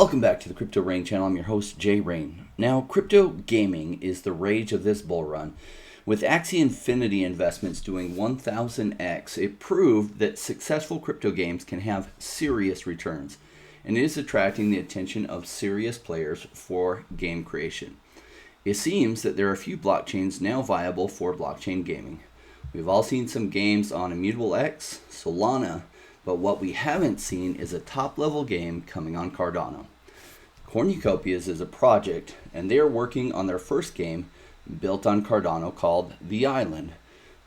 Welcome back to the Crypto Rainn channel. I'm your host, Jay Rainn. Now, crypto gaming is the rage of this bull run. With Axie Infinity investments doing 1000x, it proved that successful crypto games can have serious returns, and it is attracting the attention of serious players for game creation. It seems that there are a few blockchains now viable for blockchain gaming. We've all seen some games on Immutable X, Solana, but what we haven't seen is a top-level game coming on Cardano. Cornucopias is a project, and they are working on their first game built on Cardano called The Island.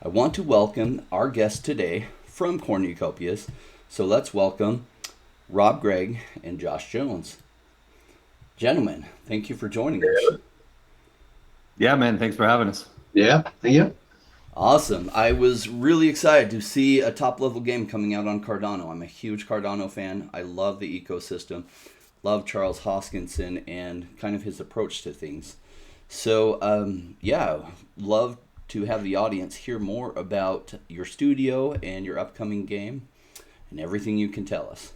I want to welcome our guest today from Cornucopias, so let's welcome Rob Gregg and Josh Jones. Gentlemen, thank you for joining us. Yeah, man, thanks for having us. Yeah, thank you. Awesome. I was really excited to see a top-level game coming out on Cardano. I'm a huge Cardano fan. I love the ecosystem, love Charles Hoskinson and kind of his approach to things. So, love to have the audience hear more about your studio and your upcoming game and everything you can tell us.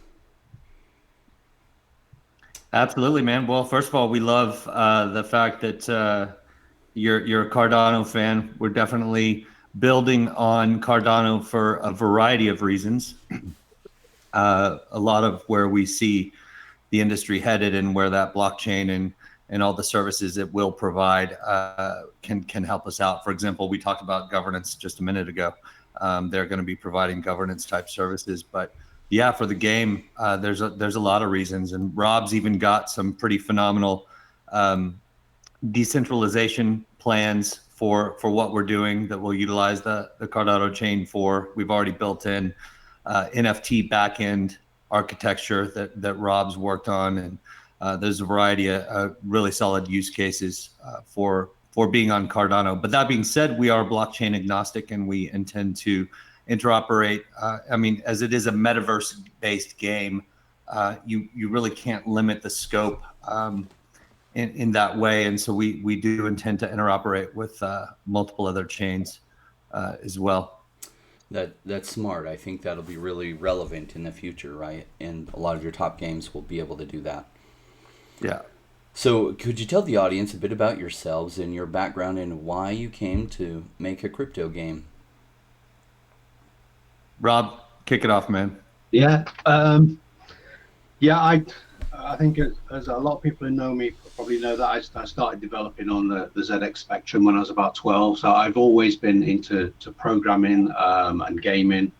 Absolutely, man. Well, first of all, we love the fact that you're a Cardano fan. We're definitely building on Cardano for a variety of reasons. A lot of where we see the industry headed and where that blockchain and all the services it will provide can help us out. For example, we talked about governance just a minute ago. They're going to be providing governance type services, but yeah, for the game, there's a lot of reasons, and Rob's even got some pretty phenomenal decentralization plans for what we're doing that we'll utilize the Cardano chain for. We've already built in NFT backend architecture that Rob's worked on, and there's a variety of really solid use cases for being on Cardano. But that being said, we are blockchain agnostic, and we intend to interoperate. As it is a metaverse-based game, you really can't limit the scope in that way, and so we do intend to interoperate with multiple other chains as well. That's smart. I think that'll be really relevant in the future, right? And a lot of your top games will be able to do that. Yeah. So could you tell the audience a bit about yourselves and your background and why you came to make a crypto game? Rob, kick it off, man. Yeah, I think as a lot of people who know me probably know that I started developing on the ZX Spectrum when I was about 12. So I've always been into programming and gaming,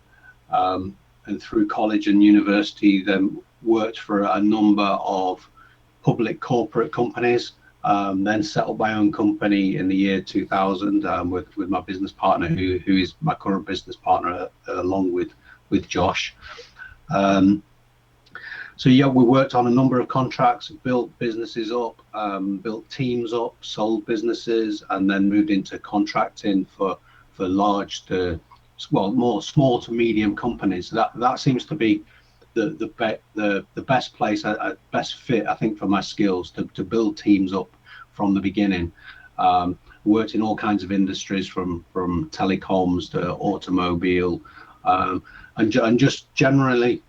and through college and university, then worked for a number of public corporate companies. Then set up my own company in the year 2000 with my business partner, who is my current business partner, along with Josh. So yeah, we worked on a number of contracts, built businesses up, built teams up, sold businesses, and then moved into contracting for large to more small to medium companies. So that seems to be the best place, best fit, I think, for my skills to build teams up from the beginning. Worked in all kinds of industries from telecoms to automobile, and just generally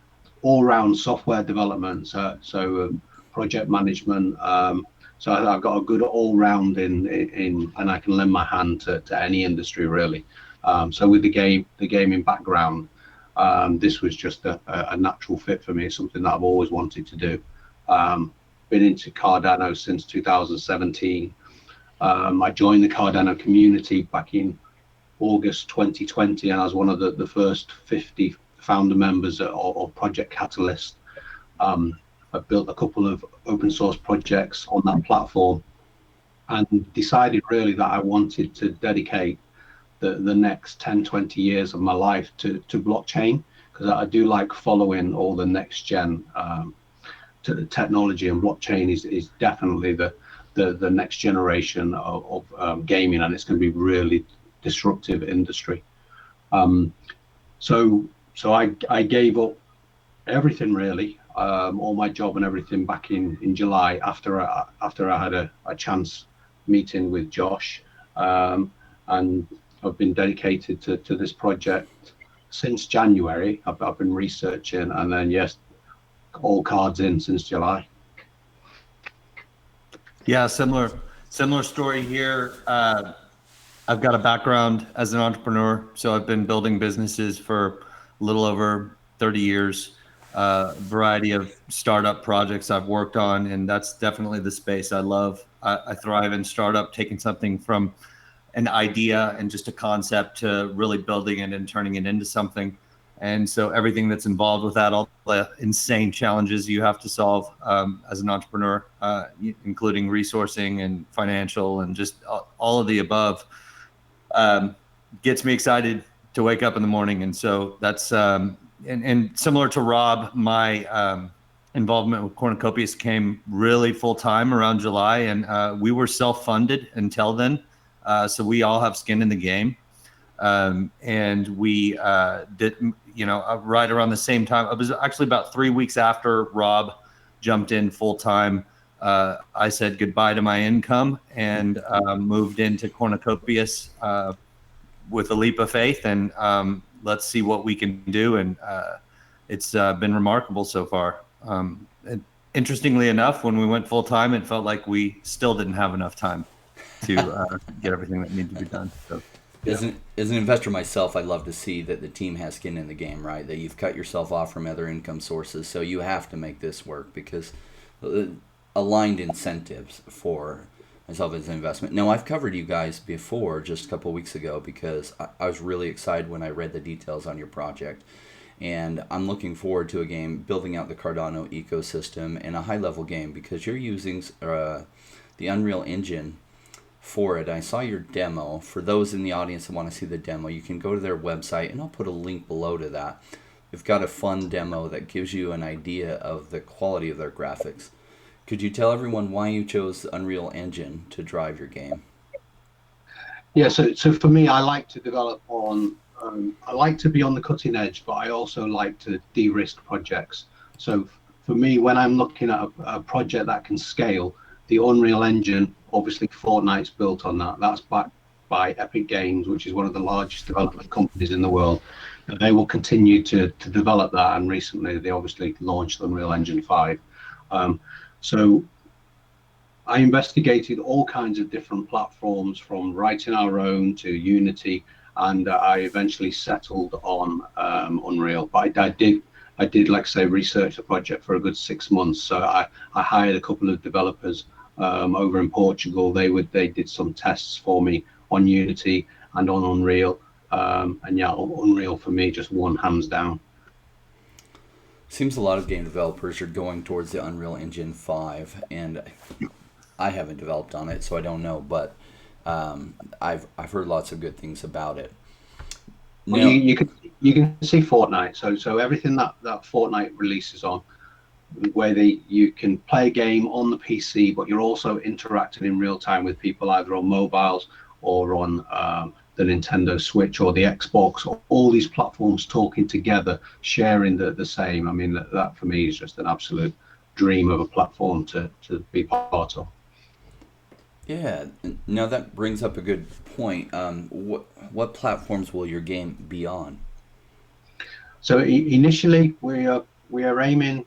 all-round software development, so project management. So I've got a good all-round in, and I can lend my hand to any industry really. So with the gaming background, this was just a natural fit for me. It's something that I've always wanted to do. Been into Cardano since 2017. I joined the Cardano community back in August 2020, and I was one of the first 50 founder members of Project Catalyst. I've built a couple of open source projects on that platform, and decided really that I wanted to dedicate the next 10-20 years of my life to blockchain, because I do like following all the next gen to the technology, and blockchain is definitely the next generation of gaming, and it's going to be really disruptive industry. So I gave up everything really, all my job and everything back in July after I had a chance meeting with Josh, and I've been dedicated to this project since January. I've been researching, and then yes, all cards in since July. Yeah, similar story here. I've got a background as an entrepreneur, so I've been building businesses for a little over 30 years. Variety of startup projects I've worked on, and that's definitely the space I love. I thrive in startup, taking something from an idea and just a concept to really building it and turning it into something. And so everything that's involved with that, all the insane challenges you have to solve as an entrepreneur, including resourcing and financial and just all of the above, gets me excited to wake up in the morning. And so that's, and similar to Rob, my involvement with Cornucopias came really full time around July, and we were self-funded until then. So we all have skin in the game. And we did, right around the same time. It was actually about 3 weeks after Rob jumped in full time. I said goodbye to my income and moved into Cornucopias with a leap of faith, and let's see what we can do. And it's been remarkable so far. And interestingly enough, when we went full time, it felt like we still didn't have enough time to get everything that needed to be done. So. As an investor myself, I love to see that the team has skin in the game, right? That you've cut yourself off from other income sources, so you have to make this work because aligned incentives for myself as an investment. Now, I've covered you guys before just a couple of weeks ago because I was really excited when I read the details on your project. And I'm looking forward to a game building out the Cardano ecosystem and a high-level game because you're using the Unreal Engine for it. I saw your demo. For those in the audience that want to see the demo, you can go to their website, and I'll put a link below to that. They've got a fun demo that gives you an idea of the quality of their graphics. Could you tell everyone why you chose the Unreal Engine to drive your game? Yeah, so for me, I like to develop on, I like to be on the cutting edge, but I also like to de-risk projects. So for me, when I'm looking at a project that can scale, the Unreal Engine, obviously Fortnite's built on that. That's backed by Epic Games, which is one of the largest development companies in the world. And they will continue to develop that. And recently, they obviously launched Unreal Engine 5. So I investigated all kinds of different platforms, from writing our own to Unity, and I eventually settled on Unreal. But I did, like I say, research the project for a good 6 months. So I hired a couple of developers over in Portugal. They did some tests for me on Unity and on Unreal, and yeah, Unreal for me just won hands down. Seems a lot of game developers are going towards the Unreal Engine 5, and I haven't developed on it, so I don't know, but I've heard lots of good things about it. Well, you can see Fortnite. So everything that Fortnite releases on, where you can play a game on the PC, but you're also interacting in real time with people either on mobiles or on the Nintendo Switch or the Xbox, or all these platforms talking together, sharing the same. I mean, that for me is just an absolute dream of a platform to be part of. Yeah, now that brings up a good point. What platforms will your game be on? So initially, we are aiming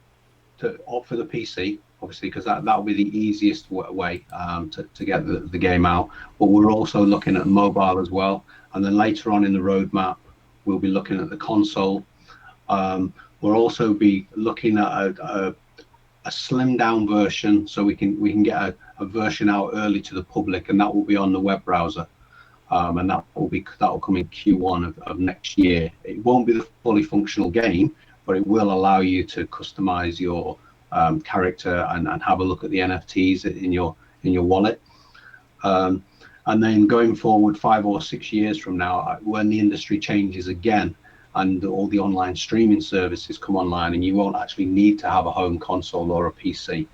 to offer the PC, obviously, because that will be the easiest way to get the game out. But we're also looking at mobile as well, and then later on in the roadmap, we'll be looking at the console. We'll also be looking at a slimmed down version, so we can get a version out early to the public, and that will be on the web browser, and that will come in Q1 of next year. It won't be the fully functional game, but it will allow you to customize your character and have a look at the NFTs in your wallet. And then going forward 5 or 6 years from now, when the industry changes again and all the online streaming services come online, and you won't actually need to have a home console or a PC,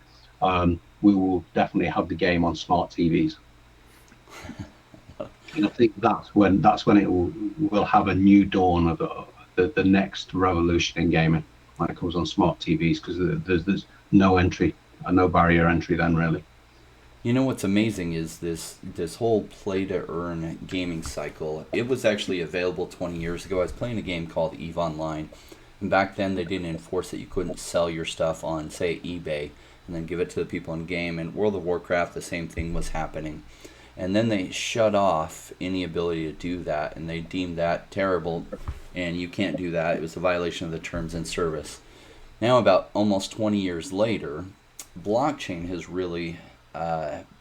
we will definitely have the game on smart TVs. And I think that's when it will have a new dawn of the next revolution in gaming, when it comes on smart TVs, because there's no barrier entry then, really. You know what's amazing is this whole play-to-earn gaming cycle. It was actually available 20 years ago. I was playing a game called EVE Online, and back then they didn't enforce that you couldn't sell your stuff on, say, eBay. and then give it to the people in game. And World of Warcraft, the same thing was happening. And then they shut off any ability to do that, and they deemed that terrible, and you can't do that. It was a violation of the terms and service. Now, about almost 20 years later, blockchain has really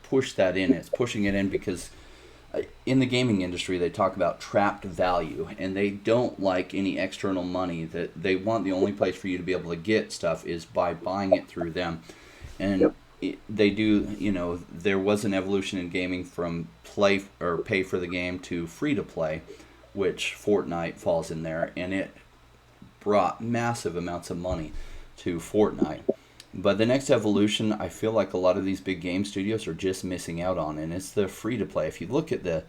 pushed that in. It's pushing it in because in the gaming industry, they talk about trapped value, and they don't like any external money. That they want the only place for you to be able to get stuff is by buying it through them. And they do, you know, there was an evolution in gaming from play or pay for the game to free to play, which Fortnite falls in there, and it brought massive amounts of money to Fortnite. But the next evolution, I feel like a lot of these big game studios are just missing out on, and it's the free to play. If you look at the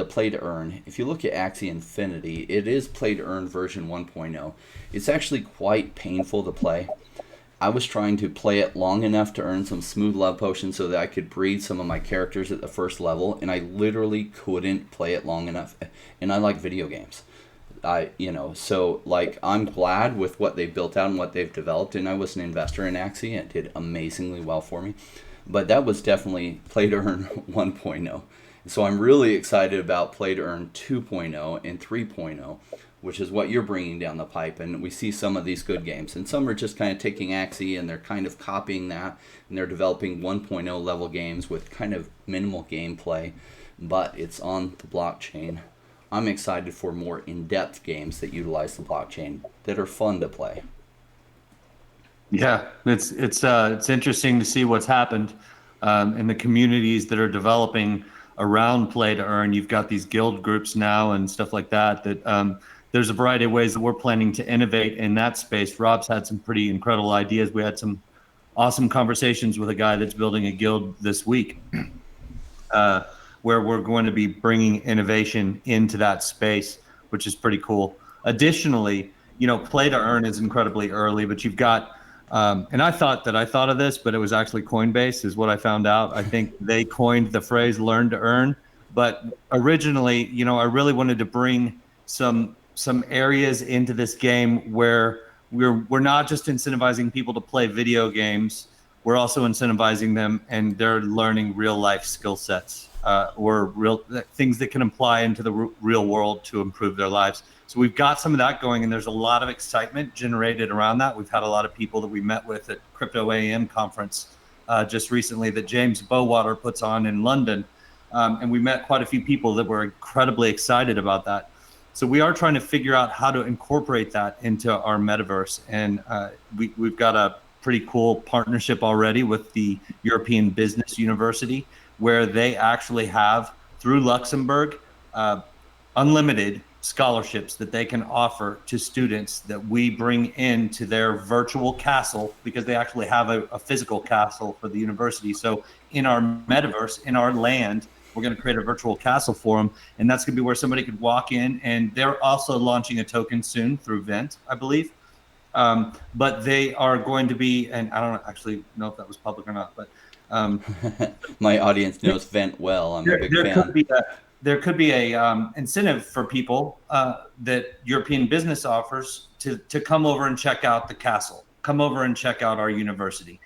play to earn, if you look at Axie Infinity, it is play to earn version 1.0. It's actually quite painful to play. I was trying to play it long enough to earn some smooth love potions so that I could breed some of my characters at the first level, and I literally couldn't play it long enough. And I like video games. So like I'm glad with what they've built out and what they've developed, and I was an investor in Axie, and it did amazingly well for me. But that was definitely Play to Earn 1.0. So I'm really excited about Play to Earn 2.0 and 3.0, which is what you're bringing down the pipe. And we see some of these good games, and some are just kind of taking Axie and they're kind of copying that, and they're developing 1.0 level games with kind of minimal gameplay, but it's on the blockchain. I'm excited for more in-depth games that utilize the blockchain that are fun to play. Yeah, it's interesting to see what's happened in the communities that are developing around play to earn. You've got these guild groups now and stuff like that. There's a variety of ways that we're planning to innovate in that space. Rob's had some pretty incredible ideas. We had some awesome conversations with a guy that's building a guild this week. Where we're going to be bringing innovation into that space, which is pretty cool. Additionally, you know, play to earn is incredibly early, but you've got, and I thought of this, but it was actually Coinbase is what I found out. I think they coined the phrase learn to earn, but originally, you know, I really wanted to bring some areas into this game where we're not just incentivizing people to play video games, we're also incentivizing them and they're learning real life skill sets. Or real things that can apply into the real world to improve their lives. So we've got some of that going, and there's a lot of excitement generated around that. We've had a lot of people that we met with at Crypto AM conference just recently that James Bowater puts on in London, and we met quite a few people that were incredibly excited about that. So we are trying to figure out how to incorporate that into our metaverse, and we've got a pretty cool partnership already with the European Business University, where they actually have, through Luxembourg, unlimited scholarships that they can offer to students that we bring into their virtual castle, because they actually have a physical castle for the university. So in our metaverse, in our land, we're going to create a virtual castle for them, and that's going to be where somebody could walk in, and they're also launching a token soon through Vent, I believe. But they are going to be, and I don't actually know if that was public or not, but my audience knows Vent well. I'm a big fan. There could be a incentive for people that European business offers to come over and check out the castle, come over and check out our university,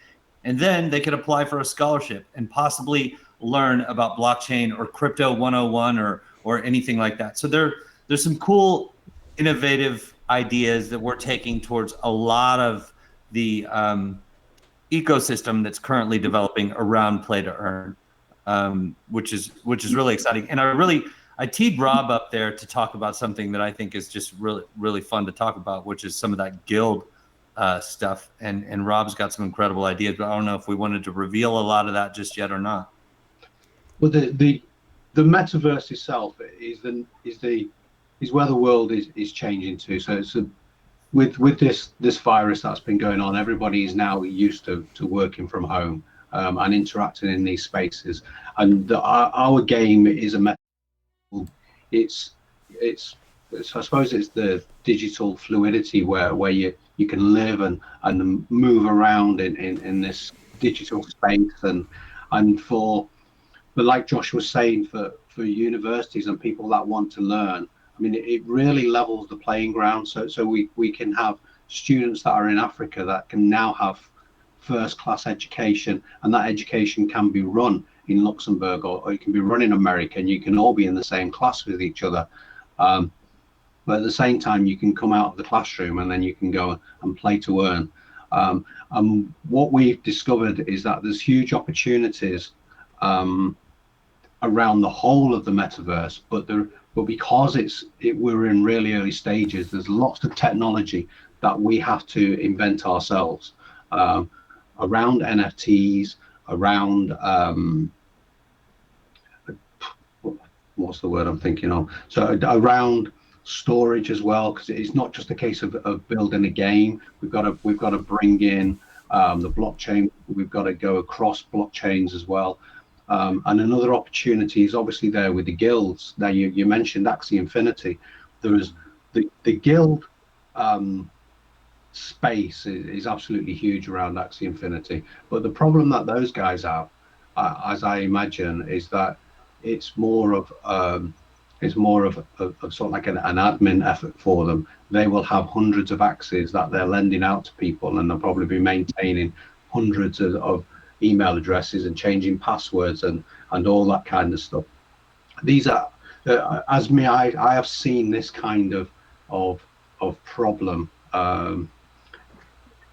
and then they could apply for a scholarship and possibly learn about blockchain or crypto 101 or anything like that. So there's some cool, innovative ideas that we're taking towards a lot of the ecosystem that's currently developing around play to earn, which is really exciting. And I teed Rob up there to talk about something that I think is just really, really fun to talk about, which is some of that guild stuff. And Rob's got some incredible ideas, but I don't know if we wanted to reveal a lot of that just yet or not. Well, the metaverse itself is where the world is changing to. So it's with this virus that's been going on, everybody is now used to working from home and interacting in these spaces. And our game is a metaverse. It's I suppose it's the digital fluidity where you can live and move around in this digital space, but like Josh was saying, for universities and people that want to learn, I mean, it really levels the playing ground. So we can have students that are in Africa that can now have first-class education, and that education can be run in Luxembourg, or it can be run in America, and you can all be in the same class with each other. But at the same time, you can come out of the classroom and then you can go and play to earn. And what we've discovered is that there's huge opportunities around the whole of the metaverse, but because we're in really early stages, there's lots of technology that we have to invent ourselves around NFTs, around what's the word I'm thinking of? So around storage as well, because it's not just a case of building a game. We've got to bring in the blockchain. We've got to go across blockchains as well. And another opportunity is obviously there with the guilds. Now you mentioned Axie Infinity. There is the guild space is absolutely huge around Axie Infinity. But the problem that those guys have, as I imagine, is that it's more of sort of like an admin effort for them. They will have hundreds of Axies that they're lending out to people, and they'll probably be maintaining hundreds of email addresses and changing passwords and all that kind of stuff. These are, I have seen this kind of problem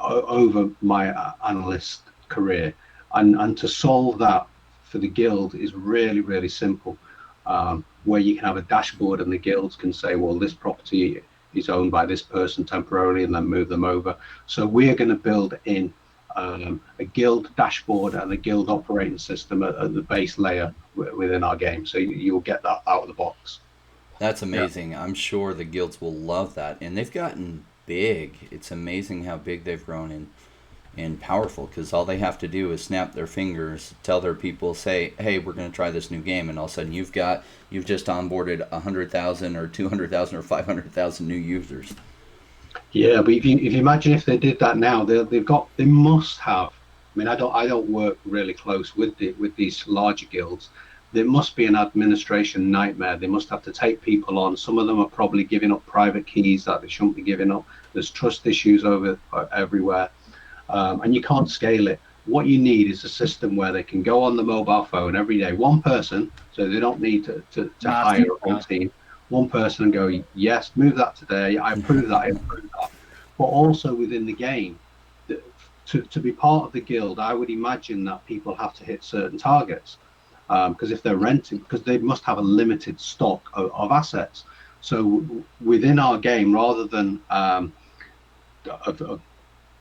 over my analyst career, and to solve that for the guild is really, really simple, where you can have a dashboard and the guilds can say, well, this property is owned by this person temporarily, and then move them over. So we're going to build in a guild dashboard and a guild operating system at the base layer within our game. So you'll get that out of the box. That's amazing. Yeah. I'm sure the guilds will love that. And they've gotten big. It's amazing how big they've grown and powerful, because all they have to do is snap their fingers, tell their people, say, hey, we're going to try this new game, and all of a sudden you've just onboarded 100,000 or 200,000 or 500,000 new users. Yeah, but if you imagine if they did that now, they must have. I mean, I don't work really close with these larger guilds. There must be an administration nightmare. They must have to take people on. Some of them are probably giving up private keys that they shouldn't be giving up. There's trust issues everywhere. And you can't scale it. What you need is a system where they can go on the mobile phone every day, one person, so they don't need to hire a whole team, one person, and go, yes, move that today, I approve that, I approve that. But also within the game, to be part of the guild, I would imagine that people have to hit certain targets, because if they're renting, because they must have a limited stock of assets. So within our game, rather than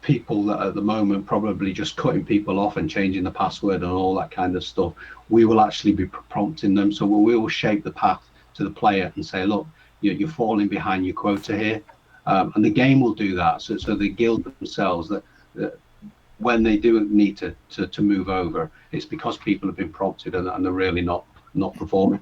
people that at the moment probably just cutting people off and changing the password and all that kind of stuff, we will actually be prompting them. So we will shape the path to the player and say, look, you're falling behind your quota here, and the game will do that. So the guild themselves, that when they do need to move over, it's because people have been prompted and they're really not performing.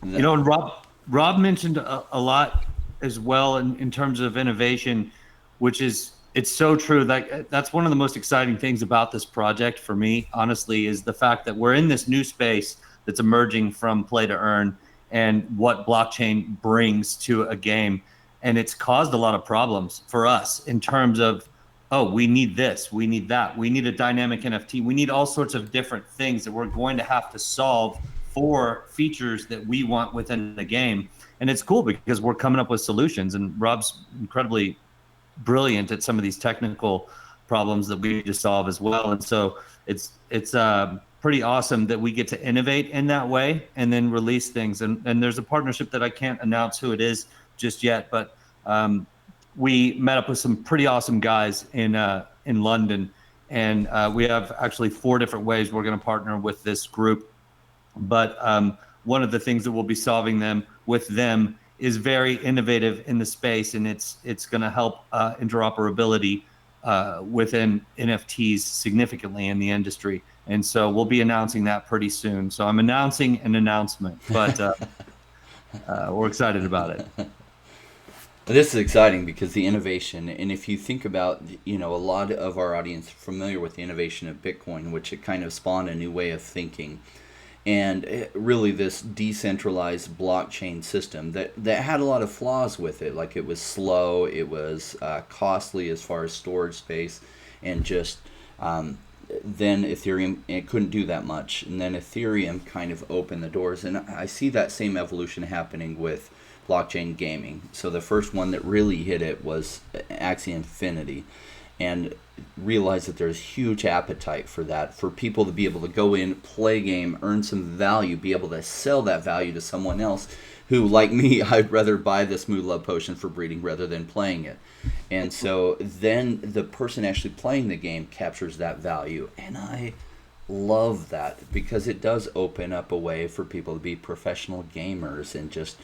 You know, and Rob mentioned a lot as well in terms of innovation, which is, it's so true. That's one of the most exciting things about this project for me, honestly, is the fact that we're in this new space that's emerging from play to earn and what blockchain brings to a game. And it's caused a lot of problems for us in terms of, oh, we need this, we need that, we need a dynamic NFT, we need all sorts of different things that we're going to have to solve for features that we want within the game. And it's cool because we're coming up with solutions, and Rob's incredibly brilliant at some of these technical problems that we need to solve as well. And so it's pretty awesome that we get to innovate in that way and then release things. And there's a partnership that I can't announce who it is just yet, but we met up with some pretty awesome guys in London, and we have actually 4 different ways we're going to partner with this group. But one of the things that we'll be solving with them is very innovative in the space, and it's going to help interoperability within NFTs significantly in the industry. And so we'll be announcing that pretty soon. So I'm announcing an announcement, but we're excited about it. This is exciting because the innovation, and if you think about, a lot of our audience are familiar with the innovation of Bitcoin, which it kind of spawned a new way of thinking. And really this decentralized blockchain system that had a lot of flaws with it, like it was slow, it was costly as far as storage space, and just Then Ethereum, it couldn't do that much. And then Ethereum kind of opened the doors. And I see that same evolution happening with blockchain gaming. So the first one that really hit it was Axie Infinity, and realized that there's huge appetite for that, for people to be able to go in, play a game, earn some value, be able to sell that value to someone else who, like me, I'd rather buy this Mood Love Potion for breeding rather than playing it. And so then the person actually playing the game captures that value. And I love that, because it does open up a way for people to be professional gamers. And just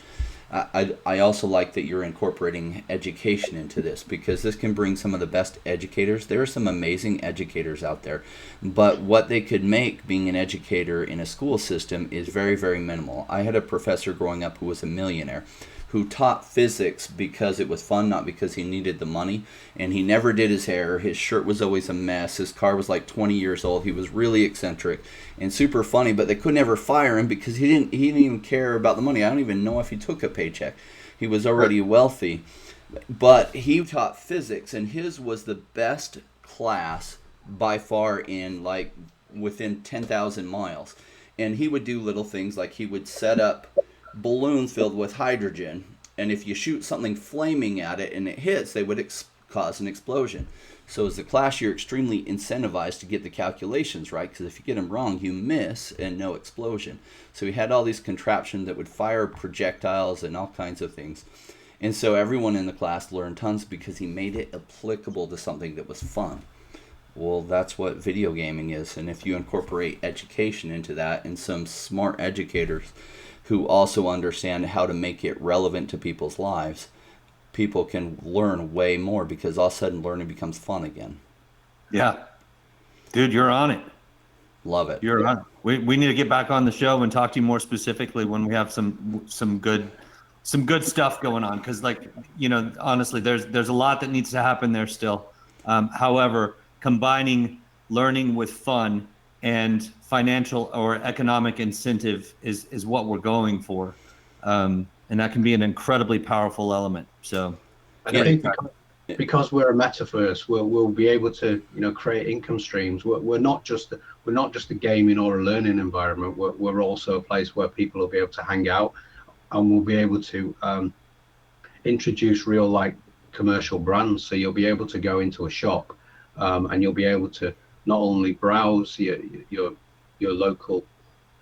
I also like that you're incorporating education into this, because this can bring some of the best educators. There are some amazing educators out there, but what they could make being an educator in a school system is very, very minimal. I had a professor growing up who was a millionaire, who taught physics because it was fun, not because he needed the money. And he never did his hair. His shirt was always a mess. His car was like 20 years old. He was really eccentric and super funny, but they could never fire him because he didn't even care about the money. I don't even know if he took a paycheck. He was already wealthy. But he taught physics, and his was the best class by far in like within 10,000 miles. And he would do little things like he would set up balloons filled with hydrogen, and if you shoot something flaming at it and it hits, they would cause an explosion. So as a class, you're extremely incentivized to get the calculations right, because if you get them wrong, you miss and no explosion. So we had all these contraptions that would fire projectiles and all kinds of things. And so everyone in the class learned tons because he made it applicable to something that was fun. Well, that's what video gaming is. And if you incorporate education into that, and some smart educators who also understand how to make it relevant to people's lives, people can learn way more, because all of a sudden learning becomes fun again. Yeah. Dude, you're on it. Love it. You're on it. We need to get back on the show and talk to you more specifically when we have some good stuff going on. Because, like, you know, honestly, there's a lot that needs to happen there still. However, combining learning with fun and financial or economic incentive is what we're going for. And that can be an incredibly powerful element. So I think because we're a metaverse, we'll be able to, you know, create income streams. We're not just a gaming or a learning environment. We're also a place where people will be able to hang out, and we'll be able to introduce real, like, commercial brands. So you'll be able to go into a shop, and you'll be able to not only browse your local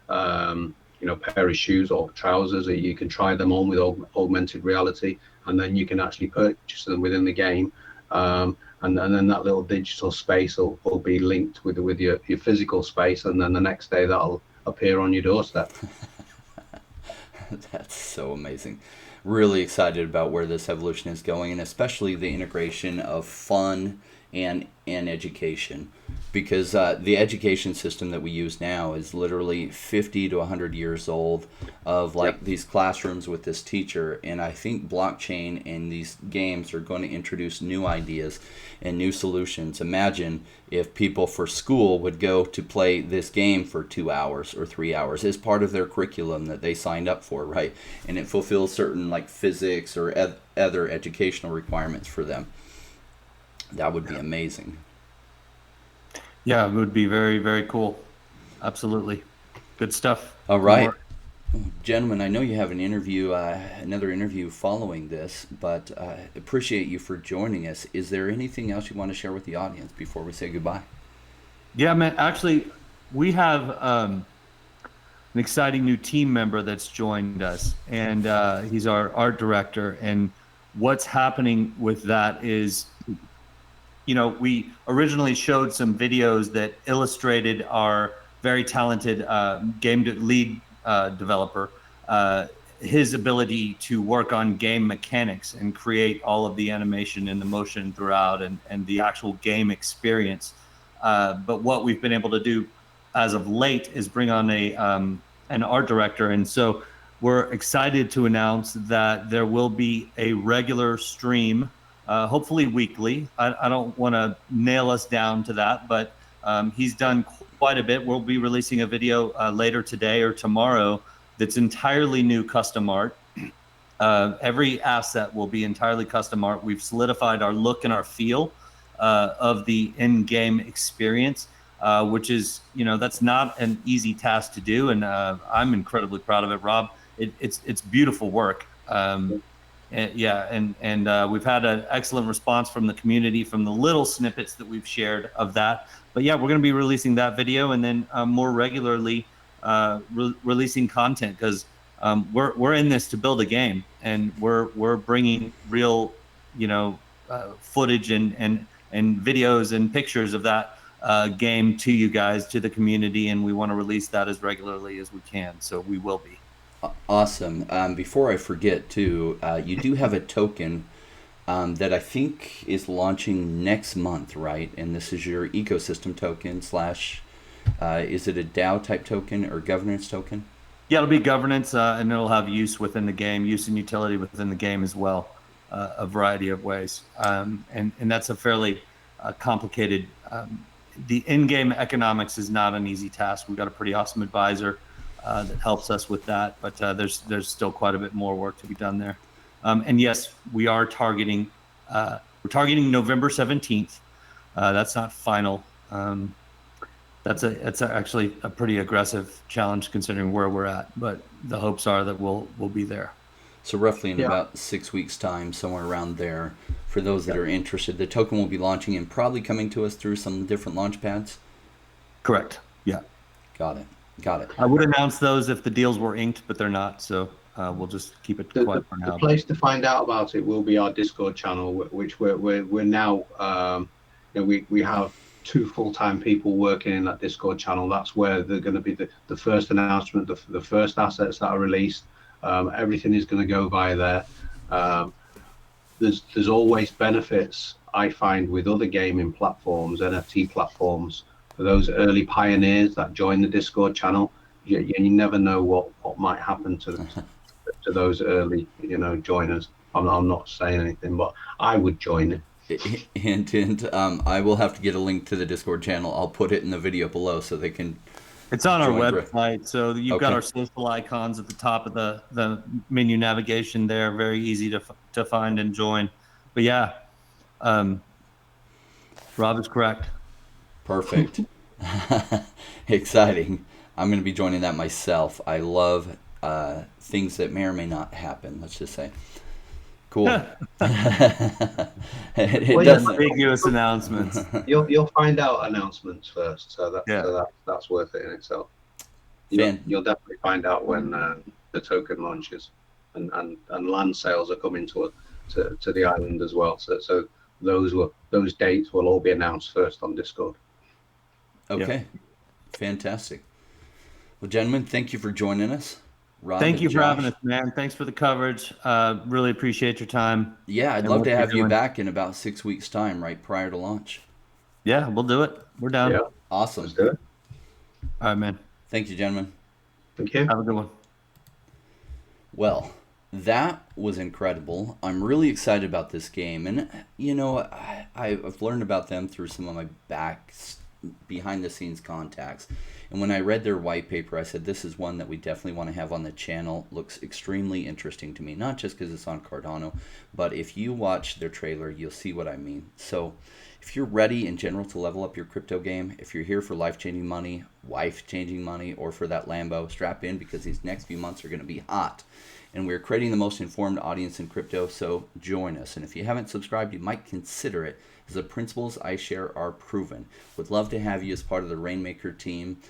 pair of shoes or trousers, or you can try them on with augmented reality, and then you can actually purchase them within the game, and then that little digital space will be linked with your physical space, and then the next day that'll appear on your doorstep. That's so amazing. Really excited about where this evolution is going, and especially the integration of fun and education, because the education system that we use now is literally 50 to 100 years old, of like these classrooms with this teacher. And I think blockchain and these games are going to introduce new ideas and new solutions. Imagine if people for school would go to play this game for 2 hours or 3 hours as part of their curriculum that they signed up for, right? And it fulfills certain like physics or other educational requirements for them. That would be amazing. yeah, it would be very, very cool. Absolutely. Good stuff. All right. Gentlemen, I know you have an interview, another interview following this, but appreciate you for joining us. Is there anything else you want to share with the audience before we say goodbye? Yeah, man. Actually, we have an exciting new team member that's joined us, and he's our art director. And what's happening with that is, you know, we originally showed some videos that illustrated our very talented lead developer, his ability to work on game mechanics and create all of the animation and the motion throughout, and the actual game experience. But what we've been able to do as of late is bring on an art director. And so we're excited to announce that there will be a regular stream, hopefully weekly. I don't want to nail us down to that, but he's done quite a bit. We'll be releasing a video later today or tomorrow that's entirely new custom art. Every asset will be entirely custom art. We've solidified our look and our feel, of the in-game experience, which is, that's not an easy task to do, and I'm incredibly proud of it, Rob. It's beautiful work. And we've had an excellent response from the community, from the little snippets that we've shared of that. But yeah, we're going to be releasing that video, and then more regularly releasing content, because we're in this to build a game, and we're bringing real, footage and videos and pictures of that game to you guys, to the community, and we want to release that as regularly as we can. So we will be. Awesome. Before I forget, too, you do have a token that I think is launching next month, right? And this is your ecosystem token / is it a DAO type token or governance token? Yeah, it'll be governance, and it'll have use within the game, use and utility within the game as well, a variety of ways. And that's a fairly complicated. The in-game economics is not an easy task. We've got a pretty awesome advisor that helps us with that, but there's still quite a bit more work to be done there. And yes, we are targeting. We're targeting November 17th. That's not final. That's actually a pretty aggressive challenge considering where we're at, but the hopes are that we'll be there. So roughly in about 6 weeks' time, somewhere around there, for those that are interested. The token will be launching and probably coming to us through some different launch pads? Correct. Yeah. Got it. I would announce those if the deals were inked, but they're not, so we'll just keep it quiet for now. The place to find out about it will be our Discord channel, which we're now, we have 2 full-time people working in that Discord channel. That's where they're going to be the first announcement, the first assets that are released. Everything is going to go via there. There's always benefits, I find, with other gaming platforms, NFT platforms, for those early pioneers that join the Discord channel. You never know what might happen to those early joiners. I'm not saying anything, but I would join it. Hint, I will have to get a link to the Discord channel. I'll put it in the video below so they can. It's on our website, so you've got our social icons at the top of the menu navigation there. Very easy to find and join. But yeah, Rob is correct. Perfect. Exciting. I'm going to be joining that myself. I love things that may or may not happen, let's just say. Cool. it doesn't. Ambiguous announcements. You'll find out announcements first, so that's worth it in itself. You'll definitely find out when the token launches, and land sales are coming to the island as well. So those dates will all be announced first on Discord. Okay, fantastic. Well, gentlemen, thank you for joining us. Rob, thank you for having us, man. Thanks for the coverage. Really appreciate your time. Yeah, I'd love to have you back in about 6 weeks' time, right prior to launch. Yeah, we'll do it. We're down. Yeah. Awesome. Let's do it. All right, man. Thank you, gentlemen. Thank you. Have a good one. Well, that was incredible. I'm really excited about this game. And, I've learned about them through some of my behind-the-scenes contacts. And when I read their white paper, I said, this is one that we definitely want to have on the channel. Looks extremely interesting to me, not just because it's on Cardano, but if you watch their trailer, you'll see what I mean. So if you're ready in general to level up your crypto game, if you're here for life-changing money, wife-changing money, or for that Lambo, strap in, because these next few months are going to be hot. And we're creating the most informed audience in crypto, so join us. And if you haven't subscribed, you might consider it, as the principles I share are proven. Would love to have you as part of the Rainmaker team.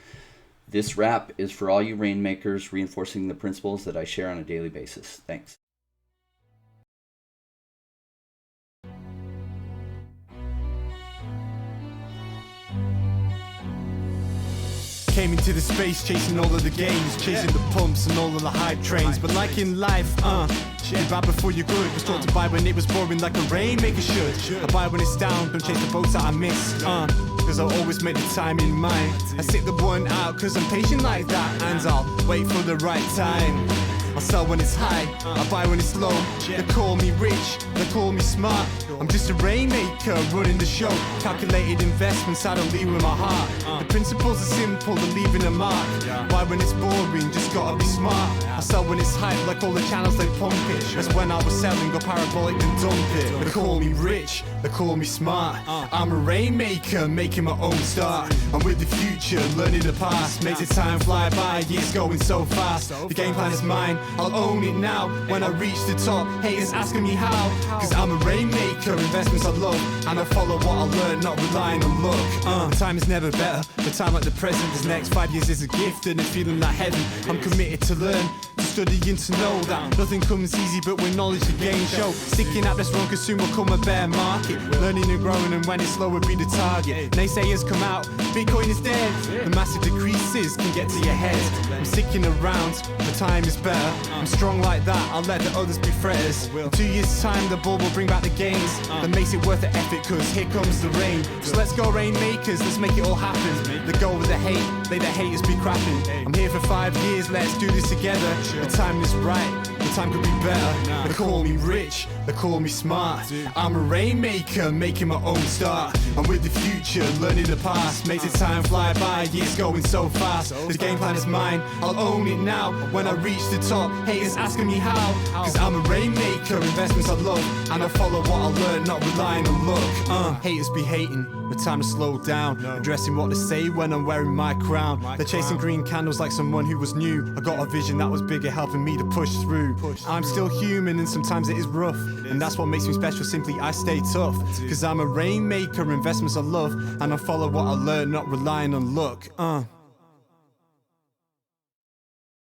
This wrap is for all you Rainmakers, reinforcing the principles that I share on a daily basis. Thanks. Came into the space chasing all of the gains, chasing the pumps and all of the hype trains. But like in life, you buy before you're good. Was taught to buy when it was boring like a rainmaker should. I buy when it's down, don't chase the boats that I miss. Cause I always make the time in mind. I sit the one out cause I'm patient like that. And I'll wait for the right time. I sell when it's high, I buy when it's low. They call me rich, they call me smart. I'm just a rainmaker running the show. Calculated investments, I don't lead with my heart. The principles are simple, they're leaving a mark. Why when it's boring, just gotta be smart. I sell when it's hype, like all the channels they pump it. That's when I was selling, go parabolic and dump it. They call me rich, they call me smart. I'm a rainmaker, making my own start. I'm with the future, learning the past. Makes the time fly by, years going so fast. The game plan is mine, I'll own it now. When I reach the top, haters asking me how. Cause I'm a rainmaker, investments I love. And I follow what I learn, not relying on luck. The time is never better, the time like the present. This next 5 years is a gift and a feeling like heaven. I'm committed to learn, to study and to know that nothing comes easy but with knowledge the game show. Sticking at this wrong cause soon will come a bear market. Learning and growing and when it's slow will be the target. Naysayers come out, Bitcoin is dead. The massive decreases can get to your head. I'm sticking around, the time is better. I'm strong like that, I'll let the others be fretters. In 2 years time the bull will bring back the gains. That makes it worth the effort cause here comes the rain. So let's go rainmakers, let's make it all happen. Let go with the hate, let the haters be crapping. I'm here for 5 years, let's do this together. The time is right, the time could be better. They call me rich, they call me smart. I'm a rainmaker, making my own start. I'm with the future, learning the past. Makes the time fly by, years going so fast. The game plan is mine, I'll own it now. When I reach the top, haters asking me how. Cause I'm a rainmaker, investments I love. And I follow what I learn, not relying on luck. Haters be hating, the time to slow down. Addressing what they say when I'm wearing my crown. They're chasing green candles like someone who was new. I got a vision that was bigger, helping me to push through. I'm still human and sometimes it is rough. And that's what makes me special, simply I stay tough. Cause I'm a rainmaker, investments I love. And I follow what I learn, not relying on luck.